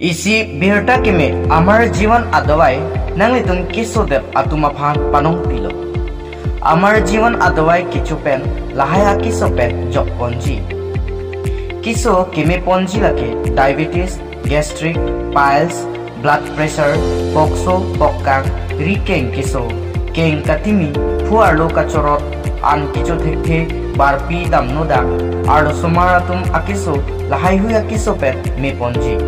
Isi birta kime amar jiwan adawai nangli tum kiso dep atuma phan panong pilo. Amar jiwan adawai kichupen lahaya kiso pen jok ponji. Kiso kime ponji lake diabetes, gastric, piles, blood pressure, pokso, pokkang, rikeng kiso, keng katimi, fuarlo kachorot, an kicho thekhe, barpi damnoda, ardo sumaratum akiso lahai huya kiso pen me ponji.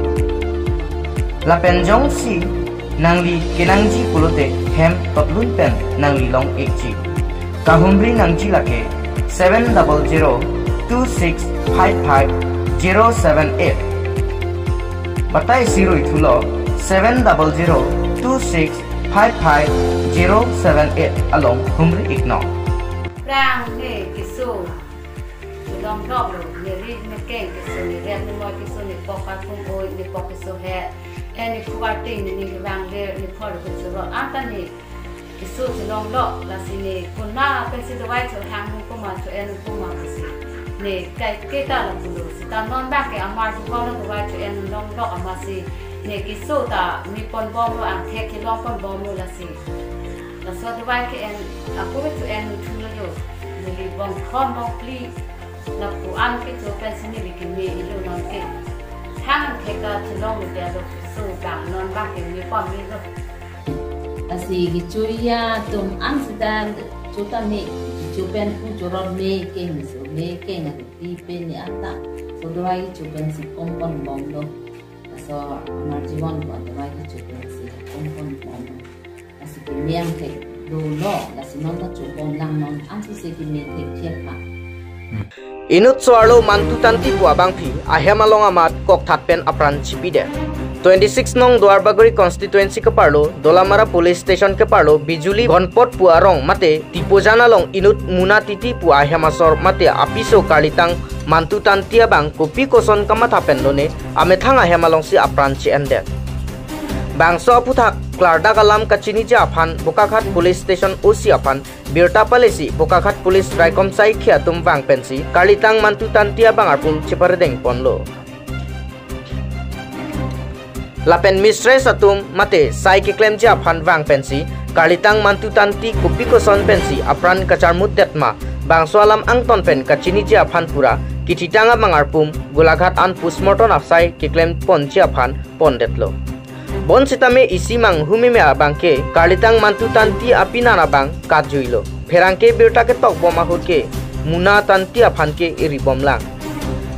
La penjong si nangli kinangji pulote hem totlun pen nangli long ekji kahumbri nangji lake 70026555078 batai siro ithulo 70026555078 along humbri igno rang ne kisu long dog lo ne ri ne keng kisu ne ren ne mo kisu ne pokat pum oi ne pokisu he any kuating ni rang le ni phol ko churo antani isu long lo la sini kunna pensi do wai to hang ko ma to en ko ma si ne kai ke ta la bulo si ta non ba ke amar ko lo do wai to en long lo amasi ne kisu ta mi pon bom lo an the ki long pon bom lo la si la so do wai ke en ako to en tu lo yo ne li bom khom bom pli la ku an ke to pensi ni ki me lo non ke hang ke ka to long de lo so bang non ba ke mi pon mi lo asi gichuya tum amsterdam chuta me chupen pu jorot me ke na ti pe ni ata so doi chupen si kompon bom lo so amar jiwan ko doi chupen si kompon bom asi ke miam ke do lo la si non ta chupon lang non amsi se ki me ke thiak pa Inut soarlo mantu tanti puabang phi ahemalong amat kok thatpen apran chipide 26 nong Duarbagori constituency ke parlo Dolamara police station ke parlo bijuli gonpot puarong mate tipojana long inut munatiti pu ahemasor mate apiso kalitang mantu tantia bang kopi koson kama thapen lone amethang ahemalong si apran chi ende bangso puthak klarda kalam kachini ja aphan Bokakhat police station osi aphan birta palesi Bokakhat police raikom sai khia tum bang pensi kalitang mantu tantia bang arpun chiparedeng ponlo Lapen mistress atum mate sai ki claim ja phan wang pensi kalitang mantu tanti kopi koson pensi apran kachar muddatma bangsoalam angton pen kachini ja phan pura kititanga mangarpum Golaghat an postmortem afsai ki claim pon ja phan pondetlo bon sitame isimang humime abangke kalitang mantu tanti apinana bang kajuilo pherangke birta ke tok boma hurke muna tanti aphan ke iribomlang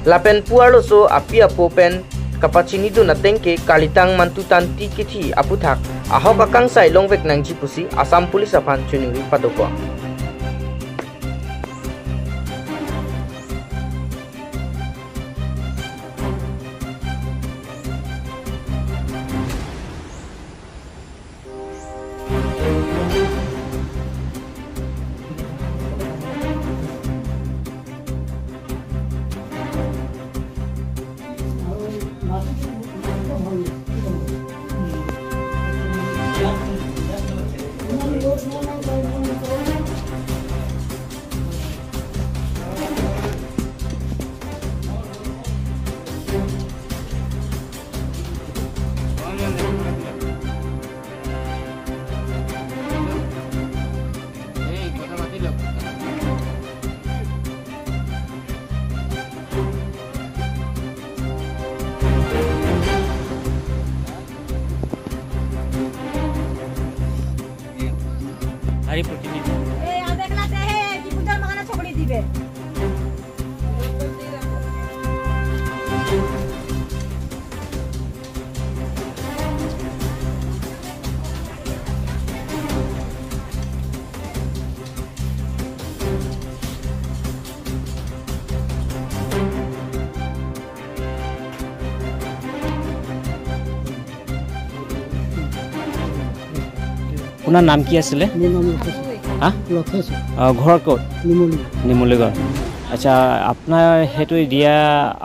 lapen puarlo so api apopen kapachini du natengke kalitang mantu tanti kithi aputhak ahok akang sai longvek nangji pusi Assam police aphan chunuri padoko hari प्रतिनिधि देखला चाहे कि पुतर मगना छोकड़ी दिबे আপোনাৰ নাম কি আছিলে হা ঘৰ ক'ত নিমলিগড় আচ্ছা আপোনাৰ হেতু দিয়া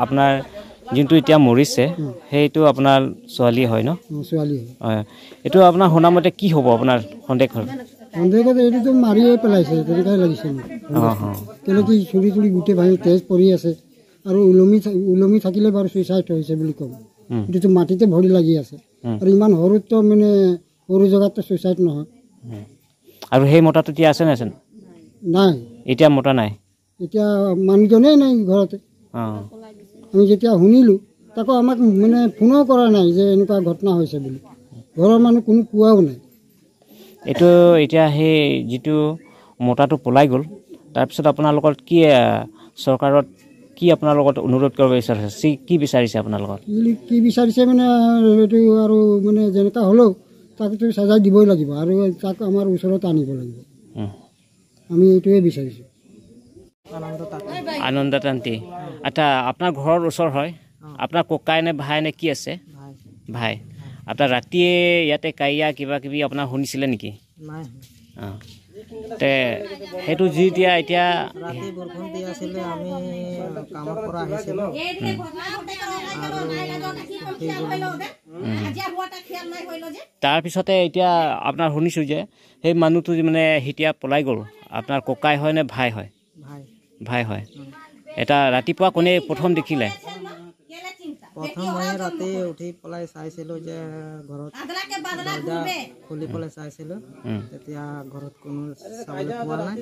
আপোনাৰ যোনটো এতিয়া মৰিছে সেইটো আপোনাৰ ছোৱালী হয় ন ছোৱালী হয় এটো আপোনাৰ শুনামতে কি হ'ব আপোনাৰ সন্দেহ এইটো মাৰিয়ে পেলাইছে তেনেকৈ লাগিছে কেলে কি চুৰি চুৰি গোটেই ভাঙি তেজ পৰি আছে আৰু উলমি থাকিলে বাৰু সুইচাইড হৈছে বুলি ক'ব এইটোতো মাটিতে ভৰি লাগি আছে আৰু ইমান সৰুতো মানে সৰু জেগাততো ছুইচাইড নহয়। আৰু সেই মতাটো এতিয়া আছে নে? নাই, এতিয়া মতা নাই, এতিয়া মানুহজনেই নাই ঘৰতে। আমি যেতিয়া শুনিলোঁ তাকো আমাক মানে ফোনো কৰা নাই যে এনেকুৱা ঘটনা হৈছে বুলি, ঘৰৰ মানুহ কোনো কোৱাও নাই। এইটো এতিয়া সেই যিটো মতাটো পলাই গ'ল তাৰপিছত আপোনালোকৰ কি চৰকাৰত কি আপোনাৰ লগত অনুৰোধ কৰিব বিচাৰিছে, কি বিচাৰিছে আপোনাৰ লগত? কি বিচাৰিছে মানে এইটো আৰু মানে যেনেকুৱা হ'লেও তাকতো চাজাই দিবই লাগিব আৰু তাক আমাৰ ওচৰত আনিব লাগিব। আমি এইটোৱে বিচাৰিছোঁ। আনন্দ তান্তি। আচ্ছা, আপোনাৰ ঘৰৰ ওচৰ হয়, আপোনাৰ ককাই নে ভাই নে কি আছে? ভাই। আপোনাৰ ৰাতিয়ে ইয়াতে কাইয়া কিবা কিবি আপোনাৰ শুনিছিলে নেকি? অঁ, তে সেইটো যি এতিয়া ৰাতি বৰষুণ দি আছিলে, আমি কামৰ পৰা আহিছিলোঁ তাৰপিছতে এতিয়া আপোনাৰ শুনিছোঁ যে সেই মানুহটো মানে এতিয়া পলাই গ'ল, আপোনাৰ ককাই হয় নে ভাই হয়? ভাই হয়। এটা ৰাতিপুৱা কোনে প্ৰথম দেখিলে? প্ৰথম মই ৰাতি উঠি পেলাই চাইছিলোঁ যে ঘৰত দৰ্জা খুলি পেলাই চাইছিলোঁ, তেতিয়া ঘৰত কোনো চাবলৈ পোৱা নাই।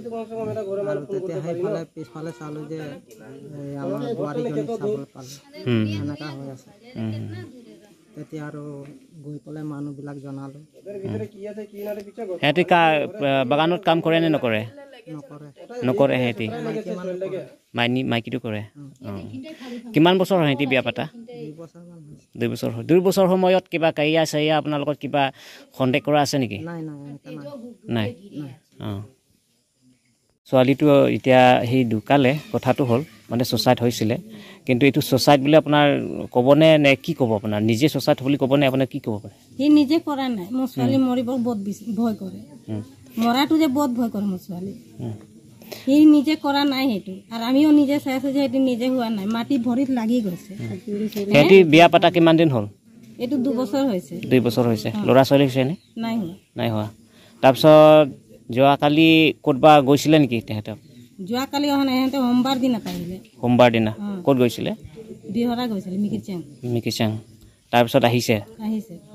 আৰু তেতিয়া সেইফালে পিছফালে চালোঁ যে আমাৰ বোৱাৰীজনী চাবলৈ পালোঁ, এনেকুৱা হৈ আছে। তেতিয়া আৰু গৈ পেলাই মানুহবিলাক জনালোঁ। সিহঁতি বাগানত কাম কৰে নে নকৰে? নকৰে সিহঁতি, মাইকীটো কৰে। কিমান বছৰ হয় সিহঁতি বিয়া পাতা? 2 বছৰ হয়। 2 বছৰ সময়ত কিবা কাইয়া চাইয়া আপোনালোকৰ কিবা সন্দেহ কৰা আছে নেকি? নাই। অঁ, ছোৱালীটো এতিয়া সেই ঢুকালে, কথাটো হ'ল মানে ছুচাইড হৈছিলে, কিন্তু এইটো ছুচাইড বুলি আপোনাৰ ক'বনে নে কি ক'ব? আপোনাৰ নিজে ছুচাইড বুলি ক'বনে আপোনাৰ কি ক'ব পাৰে? সি নিজে কৰা নাই, মোৰ ছোৱালী মৰিব বহুত ভয় কৰে, মৰাটো যে বহুত ভয় কৰে মোৰ ছোৱালী। সি নিজে কৰা নাই সেইটো, আৰু আমিও নিজে চাই আছো যে সেইটো নিজে হোৱা নাই, মাটি ভৰিত লাগি গৈছে। সিহঁতি বিয়া পাতা কিমান দিন হ'ল? এইটো 2 বছৰ হৈছে। 2 বছৰ হৈছে। ল'ৰা ছোৱালী হৈছেনে? নাই হোৱা। তাৰপিছত যোৱাকালি ক'তবা গৈছিলে নেকি তেহেঁতক? যোৱাকালি অহা নাই, সিহঁতে সোমবাৰ দিনা আহিলে। সোমবাৰ দিনা ক'ত গৈছিলে? বিহৰা গৈছিলে, মিকিচাং। তাৰপিছত আহিছে।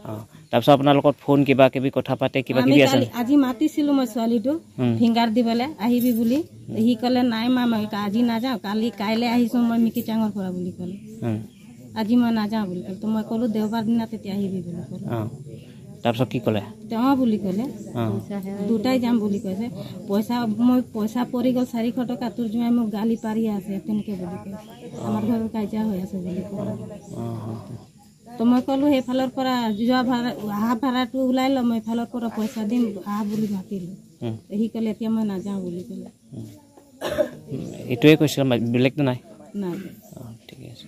অঁ, তাৰপিছত আপোনাৰ লগত ফোন কিবা কিবি কথা পাতে কিবা কিবি আছে? আজি মাতিছিলোঁ মই ছোৱালীটো ফিংগাৰ দিবলৈ আহিবি বুলি, সি ক'লে নাই মা মই আজি নাযাওঁ, কাইলৈ আহিছোঁ মই মিকিচাঙৰ পৰা বুলি ক'লে। আজি মই নাযাওঁ বুলি ক'লে, তো মই ক'লোঁ দেওবাৰ দিনা তেতিয়া আহিবি বুলি ক'লে। তাৰপিছত কি ক'লে? তেওঁ বুলি ক'লে দুটাই যাম বুলি কৈছে। পইচা পৰি গ'ল 400 টকা, তোৰ জোঁৱাই মোক গালি পাৰি আছে তেনেকৈ বুলি কৈছে, আমাৰ ঘৰৰ কাজিয়া হৈ আছে বুলি ক'লে। তো মই ক'লোঁ সেইফালৰ পৰা অহা ভাড়াটো ওলাই ল, মই এইফালৰ পৰা পইচা দিম আহ বুলি মাতিলোঁ। সি ক'লে এতিয়া মই নাযাওঁ বুলি ক'লে। এইটোৱে কৈছিল, বেলেগটো নাই? নাই। অঁ, ঠিকে আছে।